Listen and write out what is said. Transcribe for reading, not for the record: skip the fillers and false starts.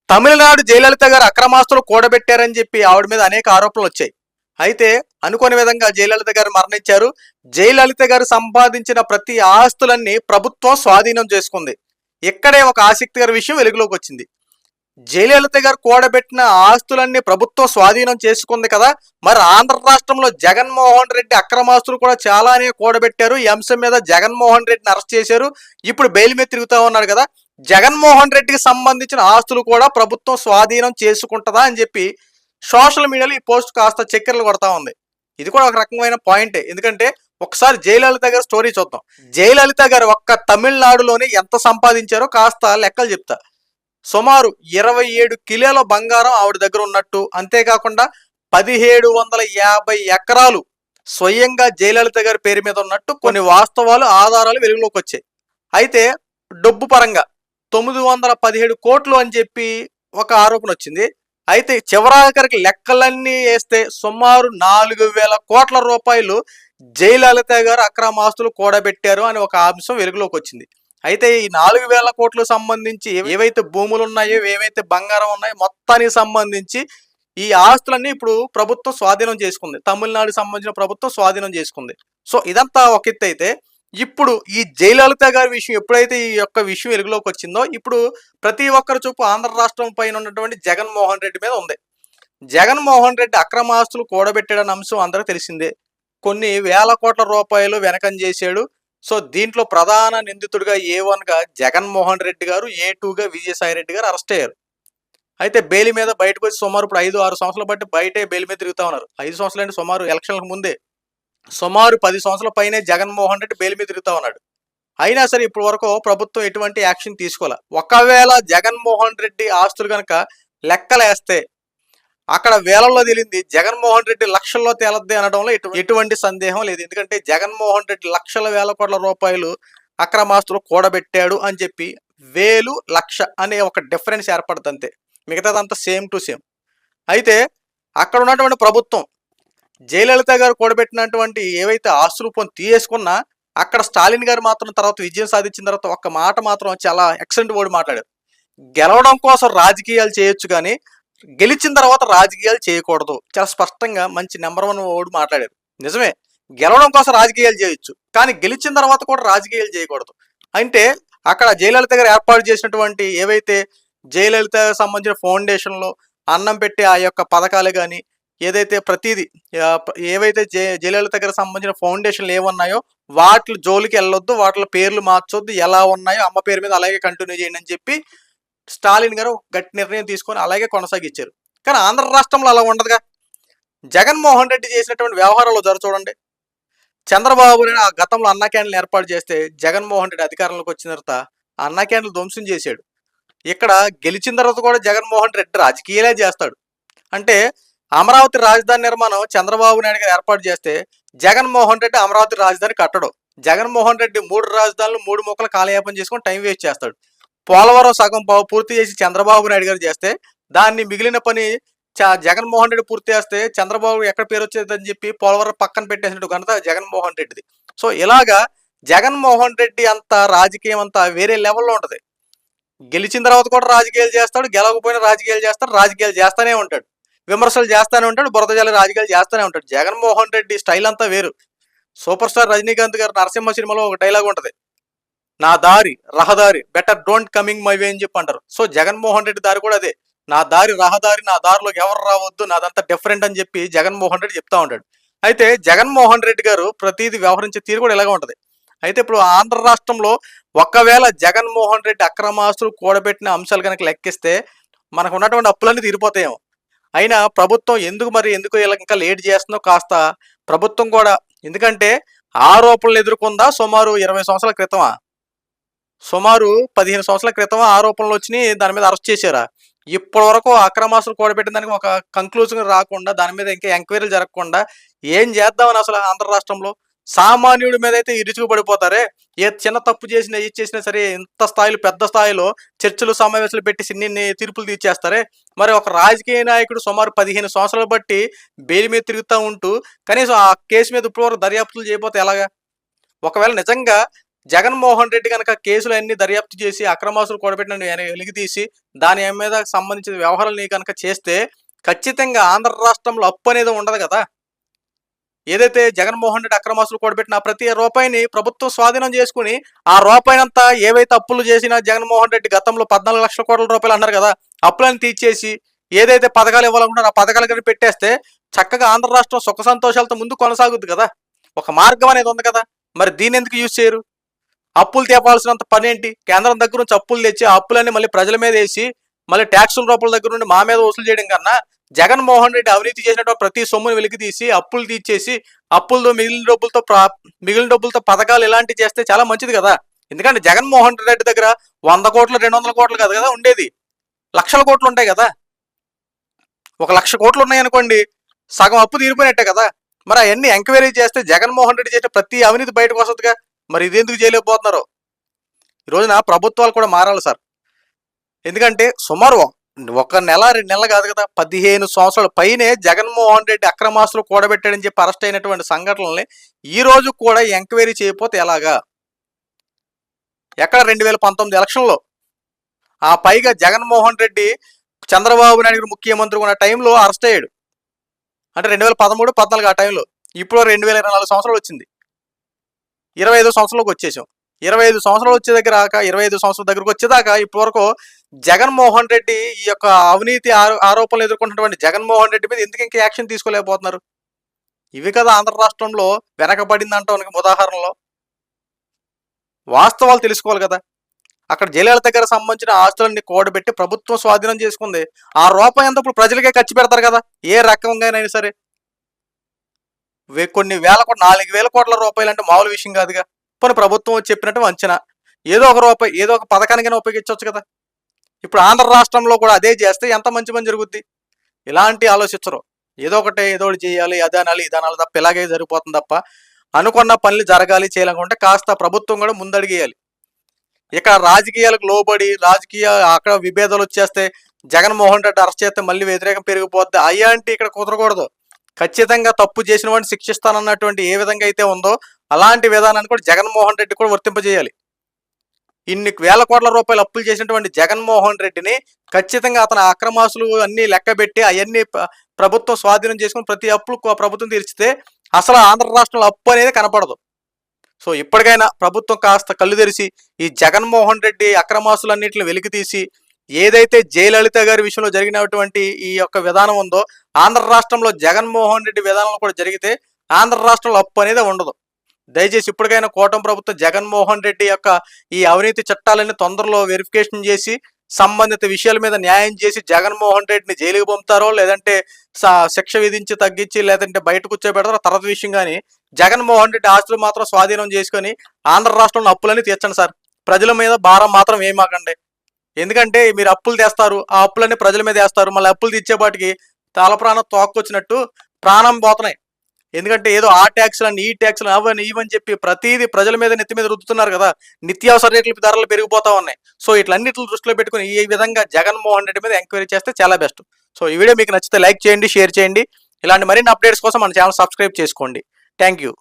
తమిళనాడు జయలలిత గారు అక్రమాస్తులు కూడబెట్టారని చెప్పి ఆవిడ మీద అనేక ఆరోపణలు వచ్చాయి. అయితే అనుకోని విధంగా జయలలిత గారు మరణించారు. జయలలిత గారు సంపాదించిన ప్రతి ఆస్తులన్నీ ప్రభుత్వం స్వాధీనం చేసుకుంది. ఇక్కడే ఒక ఆసక్తికర విషయం వెలుగులోకి వచ్చింది. జయలలిత గారు కూడబెట్టిన ఆస్తులన్నీ ప్రభుత్వం స్వాధీనం చేసుకుంది కదా, మరి ఆంధ్ర రాష్ట్రంలో జగన్మోహన్ రెడ్డి అక్రమాస్తులు కూడా చాలానే కూడబెట్టారు. ఈ అంశం మీద జగన్మోహన్ రెడ్డిని అరెస్ట్ చేశారు. ఇప్పుడు బెయిల్ మీద తిరుగుతా ఉన్నాడు కదా, జగన్మోహన్ రెడ్డికి సంబంధించిన ఆస్తులు కూడా ప్రభుత్వం స్వాధీనం చేసుకుంటుందా అని చెప్పి సోషల్ మీడియాలో ఈ పోస్ట్ కాస్త చక్కెరలు కొడతా ఉంది. ఇది కూడా ఒక రకమైన పాయింటే. ఎందుకంటే ఒకసారి జయలలిత గారి స్టోరీ చూద్దాం. జయలలిత గారు ఒక్క తమిళనాడులోనే ఎంత సంపాదించారో కాస్త లెక్కలు చెప్తా. సుమారు 27 కిలోల బంగారం ఆవిడ దగ్గర ఉన్నట్టు, అంతేకాకుండా 1750 ఎకరాలు స్వయంగా జయలలిత గారి పేరు మీద ఉన్నట్టు కొన్ని వాస్తవాలు, ఆధారాలు వెలుగులోకి వచ్చాయి. అయితే డబ్బు పరంగా 917 కోట్లు అని చెప్పి ఒక ఆరోపణ వచ్చింది. అయితే చివరాఖరికి లెక్కలన్నీ వేస్తే సుమారు 4000 కోట్ల రూపాయలు జయలలిత గారు అక్రమాస్తులు కూడబెట్టారు అని ఒక అంశం వెలుగులోకి వచ్చింది. అయితే ఈ 4000 కోట్లకు సంబంధించి ఏవైతే భూములు ఉన్నాయో, ఏవైతే బంగారం ఉన్నాయో మొత్తానికి సంబంధించి ఈ ఆస్తులన్నీ ఇప్పుడు ప్రభుత్వం స్వాధీనం చేసుకుంది. తమిళనాడు సంబంధించిన ప్రభుత్వం స్వాధీనం చేసుకుంది. సో ఇదంతా ఒక ఎత్తు అయితే, ఇప్పుడు ఈ జయలలిత గారి విషయం ఎప్పుడైతే ఈ యొక్క విషయం వెలుగులోకి వచ్చిందో, ఇప్పుడు ప్రతి ఒక్కరి చూపు ఆంధ్ర రాష్ట్రం పైన ఉన్నటువంటి జగన్మోహన్ రెడ్డి మీద ఉంది. జగన్మోహన్ రెడ్డి అక్రమాస్తులు కూడబెట్టాడన్న అంశం అందరికీ తెలిసిందే. కొన్ని వేల కోట్ల రూపాయలు వెనకం చేశాడు. సో దీంట్లో ప్రధాన నిందితుడిగా A1గా జగన్మోహన్ రెడ్డి గారు, A2గా విజయసాయి రెడ్డి గారు అరెస్ట్ అయ్యారు. అయితే బెయిల్ మీద బయటకు వచ్చి సుమారు ఇప్పుడు 5-6 సంవత్సరాలు బట్టి బయటే బెయిల్ మీద తిరుగుతా ఉన్నారు. 5 సంవత్సరాలు అంటే సుమారు ఎలక్షన్లకు ముందే, సుమారు 10 సంవత్సరాల పైనే జగన్మోహన్ రెడ్డి బెయిల్ మీద తిరుగుతా ఉన్నాడు. అయినా సరే ఇప్పటి వరకు ప్రభుత్వం ఎటువంటి యాక్షన్ తీసుకోవాలి. ఒకవేళ జగన్మోహన్ రెడ్డి ఆస్తులు కనుక లెక్కలేస్తే అక్కడ వేలల్లో తేలింది, జగన్మోహన్ రెడ్డి లక్షల్లో తేలద్ది అనడంలో ఎటువంటి సందేహం లేదు. ఎందుకంటే జగన్మోహన్ రెడ్డి లక్షల వేల కోట్ల రూపాయలు అక్రమాస్తులు కూడబెట్టాడు అని చెప్పి 1000, 1,00,000 అనే ఒక డిఫరెన్స్ ఏర్పడుతుంది అంతే. మిగతాదంతా సేమ్ టు సేమ్. అయితే అక్కడ ఉన్నటువంటి ప్రభుత్వం జయలలిత గారు కూడబెట్టినటువంటి ఏవైతే ఆస్తులు తీసేసుకున్నా, అక్కడ స్టాలిన్ గారు మాత్రం తర్వాత విజయం సాధించిన తర్వాత ఒక్క మాట మాత్రం చాలా ఎక్సలెంట్ వర్డ్ మాట్లాడారు. గెలవడం కోసం రాజకీయాలు చేయొచ్చు కానీ గెలిచిన తర్వాత రాజకీయాలు చేయకూడదు. చాలా స్పష్టంగా మంచి నెంబర్ 1 వర్డ్ మాట్లాడారు. నిజమే, గెలవడం కోసం రాజకీయాలు చేయొచ్చు కానీ గెలిచిన తర్వాత కూడా రాజకీయాలు చేయకూడదు. అంటే అక్కడ జయలలిత గారు ఏర్పాటు చేసినటువంటి ఏవైతే జయలలిత సంబంధించిన ఫౌండేషన్లో అన్నం పెట్టే ఆ యొక్క పథకాలు కానీ, ఏదైతే ప్రతిదీ ఏవైతే జయలలిత గారికి సంబంధించిన ఫౌండేషన్లు ఏమున్నాయో వాటి జోలికి వెళ్ళొద్దు, వాటి పేర్లు మార్చొద్దు, ఎలా ఉన్నాయో అమ్మ పేరు మీద అలాగే కంటిన్యూ చేయండి అని చెప్పి స్టాలిన్ గారు గట్టి నిర్ణయం తీసుకొని అలాగే కొనసాగించారు. కానీ ఆంధ్ర రాష్ట్రంలో అలా ఉండదుగా. జగన్మోహన్ రెడ్డి చేసినటువంటి వ్యవహారాలు చూడండి. చంద్రబాబు నాయుడు ఆ గతంలో అన్నా క్యాంటీన్లు ఏర్పాటు చేస్తే జగన్మోహన్ రెడ్డి అధికారంలోకి వచ్చిన తర్వాత ఆ అన్నా క్యాంటీన్లు ధ్వంసం చేశాడు. ఇక్కడ గెలిచిన తర్వాత కూడా జగన్మోహన్ రెడ్డి రాజకీయాలే చేస్తాడు. అంటే అమరావతి రాజధాని నిర్మాణం చంద్రబాబు నాయుడు గారు ఏర్పాటు చేస్తే జగన్మోహన్ రెడ్డి అమరావతి రాజధాని కట్టడు. జగన్మోహన్ రెడ్డి 3 రాజధానులు 3 ముక్కలు కాలయాపన చేసుకొని టైం వేస్ట్ చేస్తాడు. పోలవరం సగం పూర్తి చేసి చంద్రబాబు నాయుడు గారు చేస్తే దాన్ని మిగిలిన పని జగన్మోహన్ రెడ్డి పూర్తి చేస్తే చంద్రబాబు ఎక్కడ పేరు వచ్చేదని చెప్పి పోలవరం పక్కన పెట్టేసినట్టు ఘనత జగన్మోహన్ రెడ్డిది. సో ఇలాగా జగన్మోహన్ రెడ్డి అంత రాజకీయం అంతా వేరే లెవెల్లో ఉంటుంది. గెలిచిన తర్వాత కూడా రాజకీయాలు చేస్తాడు, గెలవకపోయినా రాజకీయాలు చేస్తాడు, రాజకీయాలు చేస్తానే ఉంటాడు, విమర్శలు చేస్తానే ఉంటాడు, బురదజాలి రాజకీయాలు చేస్తానే ఉంటాడు. జగన్మోహన్ రెడ్డి స్టైల్ అంతా వేరు. సూపర్ స్టార్ రజనీకాంత్ గారు నరసింహ సినిమాలో ఒక డైలాగ్ ఉంటుంది, నా దారి రహదారి, better don't coming my way అని చెప్పి అంటారు. సో జగన్మోహన్ రెడ్డి దారి కూడా అదే, నా దారి రహదారి, నా దారిలోకి ఎవరు రావద్దు, నాదంతా డిఫరెంట్ అని చెప్పి జగన్మోహన్ రెడ్డి చెప్తా ఉంటాడు. అయితే జగన్మోహన్ రెడ్డి గారు ప్రతిదీ వ్యవహరించే తీరు కూడా ఇలాగే ఉంటుంది. అయితే ఇప్పుడు ఆంధ్ర రాష్ట్రంలో ఒకవేళ జగన్మోహన్ రెడ్డి అక్రమాస్తులు కూడబెట్టిన అంశాలు కనుక లెక్కిస్తే మనకు ఉన్నటువంటి అప్పులన్నీ తీరిపోతాయేమో. అయినా ప్రభుత్వం ఎందుకు ఇలా ఇంకా లేట్ చేస్తుందో కాస్త ప్రభుత్వం కూడా, ఎందుకంటే ఆరోపణలు ఎదుర్కొందా సుమారు 20 సంవత్సరాల క్రితమా, సుమారు 15 సంవత్సరాల క్రితం ఆరోపణలు వచ్చినాయి, దాని మీద అరెస్ట్ చేశారా? ఇప్పటి వరకు అక్రమాస్తులు కూడబెట్టిన దానికి ఒక కంక్లూజన్ రాకుండా, దాని మీద ఇంకా ఎంక్వైరీలు జరగకుండా ఏం చేద్దామని అసలు ఆంధ్ర రాష్ట్రంలో సామాన్యుడి మీద అయితే ఇరుచుకు పడిపోతారే. ఏ చిన్న తప్పు చేసినా సరే ఇంత స్థాయిలో, పెద్ద స్థాయిలో చర్చలు సమావేశాలు పెట్టి ఇన్ని తీర్పులు తీర్చేస్తారే. మరి ఒక రాజకీయ నాయకుడు సుమారు 15 సంవత్సరాలు బట్టి బెయిల్ మీద తిరుగుతూ ఉంటూ కనీసం ఆ కేసు మీద ఇప్పటివరకు దర్యాప్తులు చేయకపోతే ఎలాగా? ఒకవేళ నిజంగా జగన్మోహన్ రెడ్డి కనుక కేసులు అన్ని దర్యాప్తు చేసి అక్రమాస్తులు కూడబెట్టిన వెలికితీసి దాని మీద సంబంధించిన వ్యవహారాలు కనుక చేస్తే ఖచ్చితంగా ఆంధ్ర రాష్ట్రంలో అప్పు అనేది ఉండదు కదా. ఏదైతే జగన్మోహన్ రెడ్డి అక్రమాస్తులు కూడబెట్టిన ప్రతి రూపాయిని ప్రభుత్వం స్వాధీనం చేసుకుని ఆ రూపాయినంతా ఏవైతే అప్పులు చేసినా జగన్మోహన్ రెడ్డి గతంలో 14 లక్షల కోట్ల రూపాయలు అన్నారు కదా, అప్పులను తీర్చేసి ఏదైతే పథకాలు ఇవ్వాలనుకుంటారో ఆ పథకాలు కానీ పెట్టేస్తే చక్కగా ఆంధ్ర రాష్ట్రం సుఖ సంతోషాలతో ముందు కొనసాగుద్ది కదా. ఒక మార్గం అనేది ఉంది కదా. మరి దీన్ని ఎందుకు యూజ్ చేయరు? అప్పులు తేపాల్సినంత పని ఏంటి? కేంద్రం దగ్గర నుంచి అప్పులు తెచ్చి ఆ అప్పులన్నీ మళ్ళీ ప్రజల మీద వేసి మళ్ళీ ట్యాక్సుల రూపాయల దగ్గర నుండి మా మీద వసూలు చేయడం కన్నా జగన్మోహన్ రెడ్డి అవినీతి చేసినటువంటి ప్రతి సొమ్ముని వెలికి తీసి అప్పులు తీర్చేసి అప్పులతో మిగిలిన డబ్బులతో పథకాలు ఇలాంటివి చేస్తే చాలా మంచిది కదా. ఎందుకంటే జగన్మోహన్ రెడ్డి దగ్గర 100 కోట్లు 200 కోట్లు కాదు కదా ఉండేది, లక్షల కోట్లు ఉంటాయి కదా. 1,00,000 కోట్లు ఉన్నాయనుకోండి, సగం అప్పు తీరిపోయినట్టే కదా. మరి అవన్నీ ఎంక్వైరీ చేస్తే జగన్మోహన్ రెడ్డి చేసిన ప్రతి అవినీతి బయటకు వస్తుందిగా. మరి ఇది ఎందుకు చేయలేకపోతున్నారు? ఈ రోజున ప్రభుత్వాలు కూడా మారాలి సార్. ఎందుకంటే సుమారు 1 నెల 2 నెలలు కాదు కదా, 15 సంవత్సరాల పైనే జగన్మోహన్ రెడ్డి అక్రమాస్తులు కూడబెట్టాడని చెప్పి అరెస్ట్ అయినటువంటి సంఘటనల్ని ఈ రోజు కూడా ఎంక్వైరీ చేయకపోతే ఎలాగా? ఎక్కడ 2019 ఎలక్షన్లో ఆ పైగా జగన్మోహన్ రెడ్డి చంద్రబాబు నాయుడు గారు ముఖ్యమంత్రి ఉన్న టైంలో అరెస్ట్ అయ్యాడు. అంటే 2013, 14 ఆ టైంలో. ఇప్పుడు 2024 సంవత్సరాలు వచ్చింది, 25 సంవత్సరంలోకి వచ్చేసాం. 25 సంవత్సరాలు వచ్చే దగ్గర 25 సంవత్సరాల దగ్గరకు వచ్చేదాకా ఇప్పటి వరకు జగన్మోహన్ రెడ్డి ఈ యొక్క అవినీతి ఆరోపణలు ఎదుర్కొంటున్నటువంటి జగన్మోహన్ రెడ్డి మీద ఎందుకు ఇంకా యాక్షన్ తీసుకోలేకపోతున్నారు? ఇవి కదా ఆంధ్ర రాష్ట్రంలో వెనకబడింది అంటానికి ఉదాహరణలో. వాస్తవాలు తెలుసుకోవాలి కదా. అక్కడ జయలలిత గారికి సంబంధించిన ఆస్తులన్నీ కూడబెట్టి ప్రభుత్వం స్వాధీనం చేసుకుంది. ఆ రూపాయి అంతా ఇప్పుడు ప్రజలకే ఖర్చు పెడతారు కదా, ఏ రకంగానైనా సరే. కొన్ని వేల కోట్ల 4,000 కోట్ల రూపాయలు అంటే మామూలు విషయం కాదుగా. పోనీ ప్రభుత్వం చెప్పినట్టు అంచనా ఏదో ఒక రూపాయి ఏదో ఒక పథకానికైనా ఉపయోగించవచ్చు కదా. ఇప్పుడు ఆంధ్ర రాష్ట్రంలో కూడా అదే చేస్తే ఎంత మంచి పని జరుగుద్ది? ఇలాంటి ఆలోచించరు. ఏదో ఒకటి చేయాలి, అదానాలి ఇదానాలి తప్ప ఇలాగే జరిగిపోతుంది తప్ప అనుకున్న పనులు జరగాలి చేయాలనుకుంటే కాస్త ప్రభుత్వం కూడా ముందడిగేయాలి. ఇక్కడ రాజకీయాలకు లోబడి అక్కడ విభేదాలు వచ్చేస్తే జగన్మోహన్ రెడ్డి అరెస్ట్ చేస్తే మళ్ళీ వ్యతిరేకం పెరిగిపోద్ది. అయ్యాంటి ఇక్కడ కుదరకూడదు. ఖచ్చితంగా తప్పు చేసిన వాడిని శిక్షిస్తానన్నటువంటి ఏ విధంగా అయితే ఉందో అలాంటి విధానాన్ని కూడా జగన్మోహన్ రెడ్డి కూడా వర్తింపజేయాలి. ఇన్ని వేల కోట్ల రూపాయలు అప్పులు చేసినటువంటి జగన్మోహన్ రెడ్డిని ఖచ్చితంగా అతని అక్రమాసులు అన్ని లెక్కబెట్టి అవన్నీ ప్రభుత్వం స్వాధీనం చేసుకుని ప్రతి అప్పులు ప్రభుత్వం తీర్చితే అసలు ఆంధ్ర రాష్ట్రంలో అప్పు అనేది కనపడదు. సో ఇప్పటికైనా ప్రభుత్వం కాస్త కళ్ళు తెరిచి ఈ జగన్మోహన్ రెడ్డి అక్రమాసులన్నింటిని వెలికి తీసి ఏదైతే జయలలిత గారి విషయంలో జరిగినటువంటి ఈ యొక్క విధానం ఉందో ఆంధ్ర రాష్ట్రంలో జగన్మోహన్ రెడ్డి విధానంలో కూడా జరిగితే ఆంధ్ర రాష్ట్రంలో అప్పు అనేది ఉండదు. దయచేసి ఇప్పటికైనా కూటమి ప్రభుత్వం జగన్మోహన్ రెడ్డి యొక్క ఈ అవినీతి చట్టాలన్నీ తొందరలో వెరిఫికేషన్ చేసి సంబంధిత విషయాల మీద న్యాయం చేసి జగన్మోహన్ రెడ్డిని జైలుకి పంపుతారో లేదంటే శిక్ష విధించి తగ్గించి లేదంటే బయట కూర్చోబెడతారో తర్వాత విషయం. కానీ జగన్మోహన్ రెడ్డి ఆస్తులు మాత్రం స్వాధీనం చేసుకొని ఆంధ్ర రాష్ట్రంలో అప్పులని తీర్చండి సార్. ప్రజల మీద భారం మాత్రం ఏమాకండి. ఎందుకంటే మీరు అప్పులు తెస్తారు, ఆ అప్పులన్నీ ప్రజల మీద వేస్తారు, మళ్ళీ అప్పులు తీర్చేపాటికి తల ప్రాణం తోక్కొచ్చినట్టు ప్రాణం పోతున్నాయి. ఎందుకంటే ఏదో ఆ ట్యాక్స్లని ఈ ట్యాక్స్లు అవని ఇవని చెప్పి ప్రతిదీ ప్రజల మీద నెత్తి మీద రుద్దుతున్నారు కదా. నిత్యావసర రేట్ల ధరలు పెరిగిపోతా ఉన్నాయి. సో ఇట్లన్నిటిని దృష్టిలో పెట్టుకుని ఈ విధంగా జగన్మోహన్ రెడ్డి మీద ఎంక్వైరీ చేస్తే చాలా బెస్ట్. సో ఈ వీడియో మీకు నచ్చితే లైక్ చేయండి, షేర్ చేయండి. ఇలాంటి మరిన్ని అప్డేట్స్ కోసం మన ఛానల్ సబ్స్క్రైబ్ చేసుకోండి. Thank you.